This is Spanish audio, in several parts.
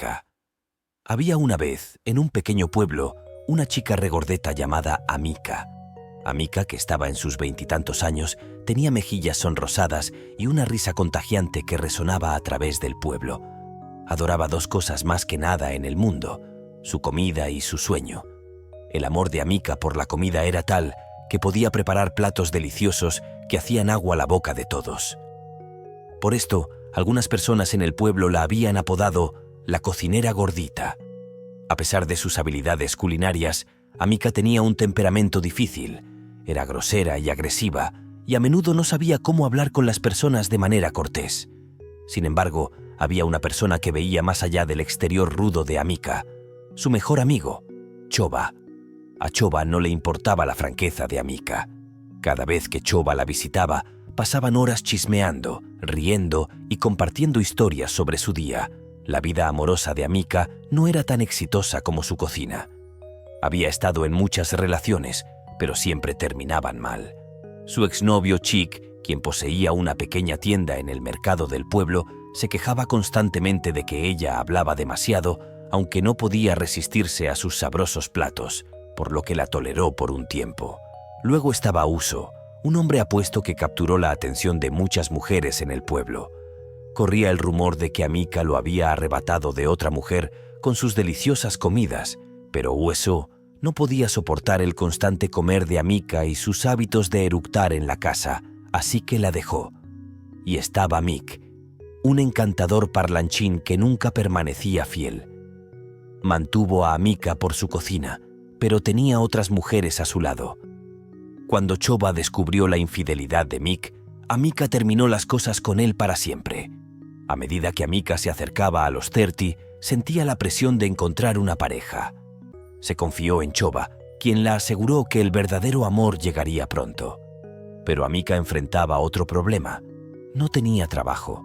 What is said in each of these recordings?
Amika. Había una vez, en un pequeño pueblo, una chica regordeta llamada Amika. Amika, que estaba en sus 20 años, tenía mejillas sonrosadas y una risa contagiante que resonaba a través del pueblo. Adoraba dos cosas más que nada en el mundo: su comida y su sueño. El amor de Amika por la comida era tal que podía preparar platos deliciosos que hacían agua a la boca de todos. Por esto, algunas personas en el pueblo la habían apodado la cocinera gordita. A pesar de sus habilidades culinarias, Amika tenía un temperamento difícil. Era grosera y agresiva, y a menudo no sabía cómo hablar con las personas de manera cortés. Sin embargo, había una persona que veía más allá del exterior rudo de Amika: su mejor amigo, Choba. A Choba no le importaba la franqueza de Amika. Cada vez que Choba la visitaba, pasaban horas chismeando, riendo y compartiendo historias sobre su día. La vida amorosa de Amika no era tan exitosa como su cocina. Había estado en muchas relaciones, pero siempre terminaban mal. Su exnovio Chick, quien poseía una pequeña tienda en el mercado del pueblo, se quejaba constantemente de que ella hablaba demasiado, aunque no podía resistirse a sus sabrosos platos, por lo que la toleró por un tiempo. Luego estaba Uso, un hombre apuesto que capturó la atención de muchas mujeres en el pueblo. Corría el rumor de que Amika lo había arrebatado de otra mujer con sus deliciosas comidas, pero Uso no podía soportar el constante comer de Amika y sus hábitos de eructar en la casa, así que la dejó. Y estaba Mick, un encantador parlanchín que nunca permanecía fiel. Mantuvo a Amika por su cocina, pero tenía otras mujeres a su lado. Cuando Choba descubrió la infidelidad de Mick, Amika terminó las cosas con él para siempre. A medida que Amika se acercaba a los 30, sentía la presión de encontrar una pareja. Se confió en Choba, quien la aseguró que el verdadero amor llegaría pronto. Pero Amika enfrentaba otro problema: no tenía trabajo.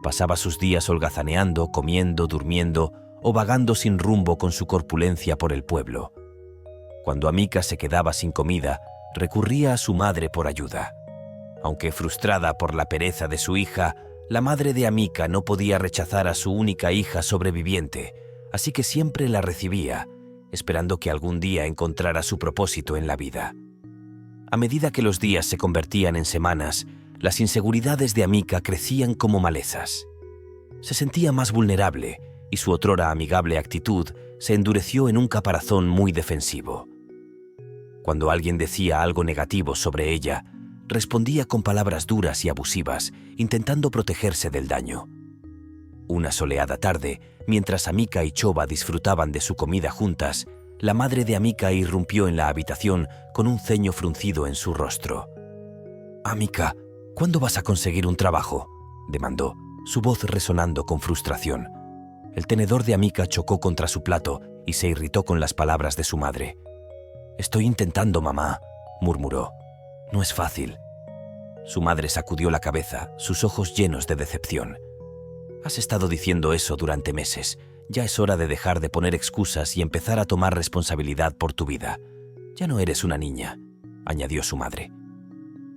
Pasaba sus días holgazaneando, comiendo, durmiendo o vagando sin rumbo con su corpulencia por el pueblo. Cuando Amika se quedaba sin comida, recurría a su madre por ayuda. Aunque frustrada por la pereza de su hija, la madre de Amika no podía rechazar a su única hija sobreviviente, así que siempre la recibía, esperando que algún día encontrara su propósito en la vida. A medida que los días se convertían en semanas, las inseguridades de Amika crecían como malezas. Se sentía más vulnerable y su otrora amigable actitud se endureció en un caparazón muy defensivo. Cuando alguien decía algo negativo sobre ella, respondía con palabras duras y abusivas, intentando protegerse del daño. Una soleada tarde, mientras Amika y Choba disfrutaban de su comida juntas, la madre de Amika irrumpió en la habitación con un ceño fruncido en su rostro. «Amika, ¿cuándo vas a conseguir un trabajo?», demandó, su voz resonando con frustración. El tenedor de Amika chocó contra su plato y se irritó con las palabras de su madre. «Estoy intentando, mamá», murmuró. «No es fácil». Su madre sacudió la cabeza, sus ojos llenos de decepción. «Has estado diciendo eso durante meses. Ya es hora de dejar de poner excusas y empezar a tomar responsabilidad por tu vida. Ya no eres una niña», añadió su madre.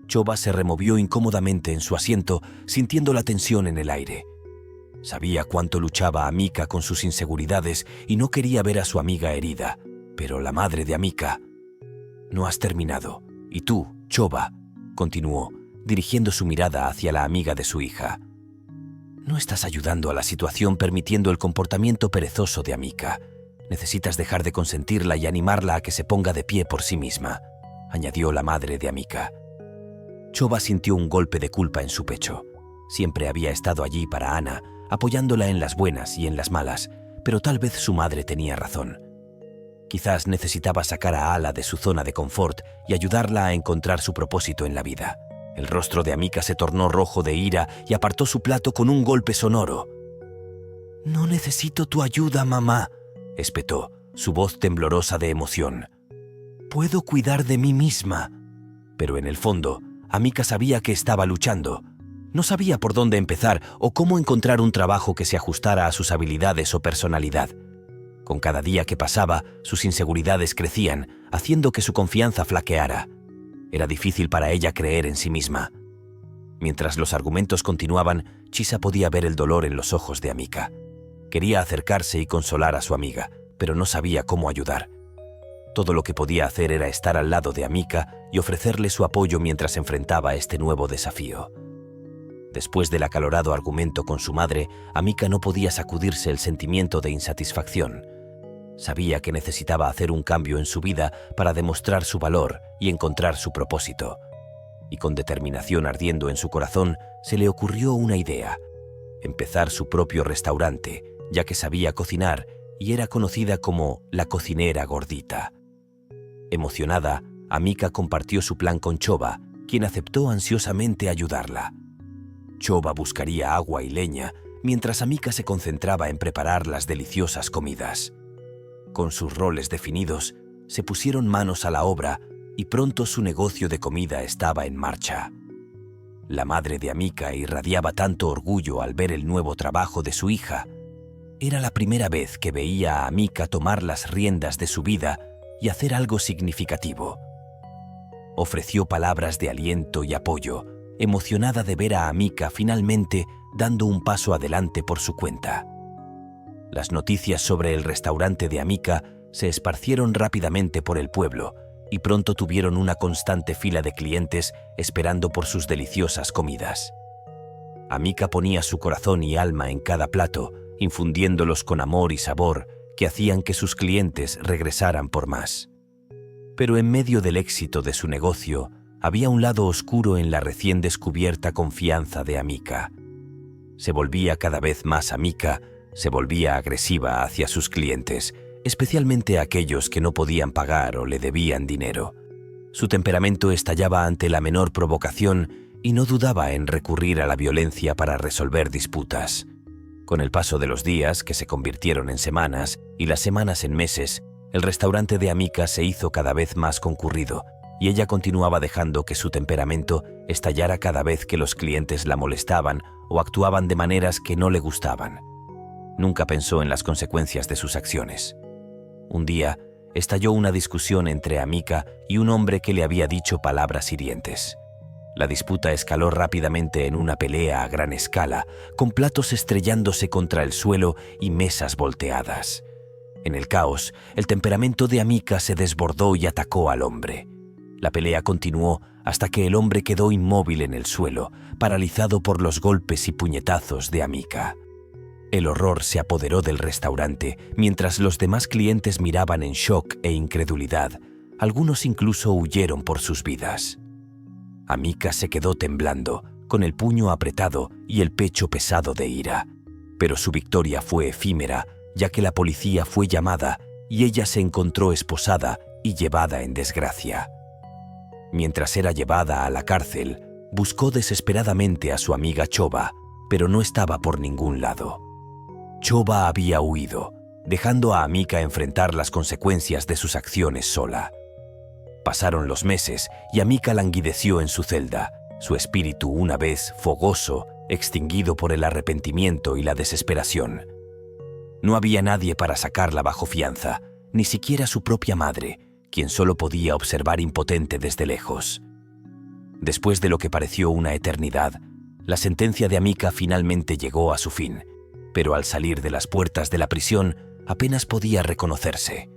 Choba se removió incómodamente en su asiento, sintiendo la tensión en el aire. Sabía cuánto luchaba Amika con sus inseguridades y no quería ver a su amiga herida. Pero la madre de Amika... «No has terminado. Y tú, Choba», continuó, dirigiendo su mirada hacia la amiga de su hija. «No estás ayudando a la situación permitiendo el comportamiento perezoso de Amika. Necesitas dejar de consentirla y animarla a que se ponga de pie por sí misma», añadió la madre de Amika. Choba sintió un golpe de culpa en su pecho. Siempre había estado allí para Ana, apoyándola en las buenas y en las malas, pero tal vez su madre tenía razón. Quizás necesitaba sacar a Ala de su zona de confort y ayudarla a encontrar su propósito en la vida. El rostro de Amika se tornó rojo de ira y apartó su plato con un golpe sonoro. «No necesito tu ayuda, mamá», espetó, su voz temblorosa de emoción. «Puedo cuidar de mí misma». Pero en el fondo, Amika sabía que estaba luchando. No sabía por dónde empezar o cómo encontrar un trabajo que se ajustara a sus habilidades o personalidad. Con cada día que pasaba, sus inseguridades crecían, haciendo que su confianza flaqueara. Era difícil para ella creer en sí misma. Mientras los argumentos continuaban, Chisa podía ver el dolor en los ojos de Amika. Quería acercarse y consolar a su amiga, pero no sabía cómo ayudar. Todo lo que podía hacer era estar al lado de Amika y ofrecerle su apoyo mientras enfrentaba este nuevo desafío. Después del acalorado argumento con su madre, Amika no podía sacudirse el sentimiento de insatisfacción. Sabía que necesitaba hacer un cambio en su vida para demostrar su valor y encontrar su propósito. Y con determinación ardiendo en su corazón, se le ocurrió una idea: empezar su propio restaurante, ya que sabía cocinar y era conocida como la cocinera gordita. Emocionada, Amika compartió su plan con Choba, quien aceptó ansiosamente ayudarla. Choba buscaría agua y leña, mientras Amika se concentraba en preparar las deliciosas comidas. Con sus roles definidos, se pusieron manos a la obra y pronto su negocio de comida estaba en marcha. La madre de Amika irradiaba tanto orgullo al ver el nuevo trabajo de su hija. Era la primera vez que veía a Amika tomar las riendas de su vida y hacer algo significativo. Ofreció palabras de aliento y apoyo, emocionada de ver a Amika finalmente dando un paso adelante por su cuenta. Las noticias sobre el restaurante de Amika se esparcieron rápidamente por el pueblo y pronto tuvieron una constante fila de clientes esperando por sus deliciosas comidas. Amika ponía su corazón y alma en cada plato, infundiéndolos con amor y sabor que hacían que sus clientes regresaran por más. Pero en medio del éxito de su negocio, había un lado oscuro en la recién descubierta confianza de Amika. Se volvía cada vez más Amika, se volvía agresiva hacia sus clientes, especialmente aquellos que no podían pagar o le debían dinero. Su temperamento estallaba ante la menor provocación y no dudaba en recurrir a la violencia para resolver disputas. Con el paso de los días, que se convirtieron en semanas, y las semanas en meses, el restaurante de Amika se hizo cada vez más concurrido, y ella continuaba dejando que su temperamento estallara cada vez que los clientes la molestaban o actuaban de maneras que no le gustaban. Nunca pensó en las consecuencias de sus acciones. Un día, estalló una discusión entre Amika y un hombre que le había dicho palabras hirientes. La disputa escaló rápidamente en una pelea a gran escala, con platos estrellándose contra el suelo y mesas volteadas. En el caos, el temperamento de Amika se desbordó y atacó al hombre. La pelea continuó hasta que el hombre quedó inmóvil en el suelo, paralizado por los golpes y puñetazos de Amika. El horror se apoderó del restaurante, mientras los demás clientes miraban en shock e incredulidad. Algunos incluso huyeron por sus vidas. Amika se quedó temblando, con el puño apretado y el pecho pesado de ira. Pero su victoria fue efímera, ya que la policía fue llamada y ella se encontró esposada y llevada en desgracia. Mientras era llevada a la cárcel, buscó desesperadamente a su amiga Choba, pero no estaba por ningún lado. Choba había huido, dejando a Amika enfrentar las consecuencias de sus acciones sola. Pasaron los meses y Amika languideció en su celda, su espíritu una vez fogoso, extinguido por el arrepentimiento y la desesperación. No había nadie para sacarla bajo fianza, ni siquiera su propia madre, quien solo podía observar impotente desde lejos. Después de lo que pareció una eternidad, la sentencia de Amika finalmente llegó a su fin, pero al salir de las puertas de la prisión apenas podía reconocerse.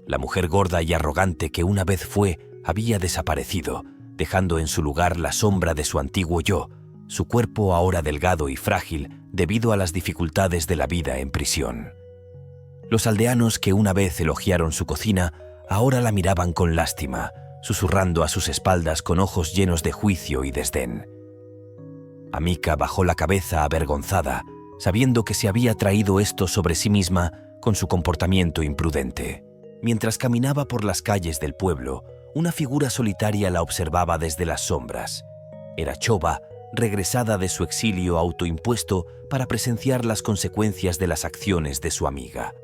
La mujer gorda y arrogante que una vez fue había desaparecido, dejando en su lugar la sombra de su antiguo yo, su cuerpo ahora delgado y frágil debido a las dificultades de la vida en prisión. Los aldeanos que una vez elogiaron su cocina ahora la miraban con lástima, susurrando a sus espaldas con ojos llenos de juicio y desdén. Amika bajó la cabeza avergonzada, sabiendo que se había traído esto sobre sí misma con su comportamiento imprudente. Mientras caminaba por las calles del pueblo, una figura solitaria la observaba desde las sombras. Era Choba, regresada de su exilio autoimpuesto para presenciar las consecuencias de las acciones de su amiga.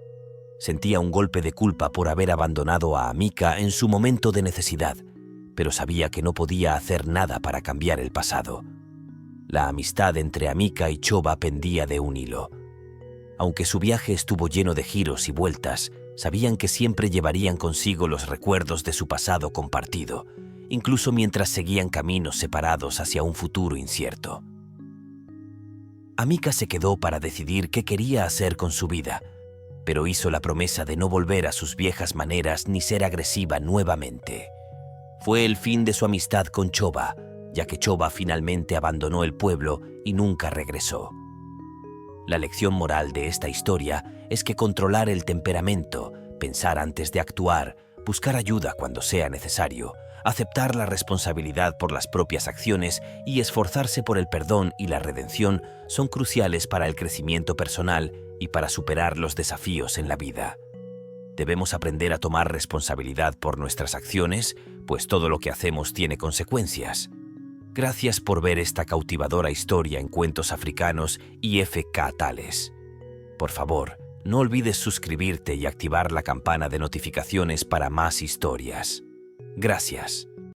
Sentía un golpe de culpa por haber abandonado a Amika en su momento de necesidad, pero sabía que no podía hacer nada para cambiar el pasado. La amistad entre Amika y Choba pendía de un hilo. Aunque su viaje estuvo lleno de giros y vueltas, sabían que siempre llevarían consigo los recuerdos de su pasado compartido, incluso mientras seguían caminos separados hacia un futuro incierto. Amika se quedó para decidir qué quería hacer con su vida, pero hizo la promesa de no volver a sus viejas maneras ni ser agresiva nuevamente. Fue el fin de su amistad con Choba, ya que Choba finalmente abandonó el pueblo y nunca regresó. La lección moral de esta historia es que controlar el temperamento, pensar antes de actuar, buscar ayuda cuando sea necesario, aceptar la responsabilidad por las propias acciones y esforzarse por el perdón y la redención son cruciales para el crecimiento personal y para superar los desafíos en la vida. Debemos aprender a tomar responsabilidad por nuestras acciones, pues todo lo que hacemos tiene consecuencias. Gracias por ver esta cautivadora historia en Cuentos Africanos y FK Tales. Por favor, no olvides suscribirte y activar la campana de notificaciones para más historias. Gracias.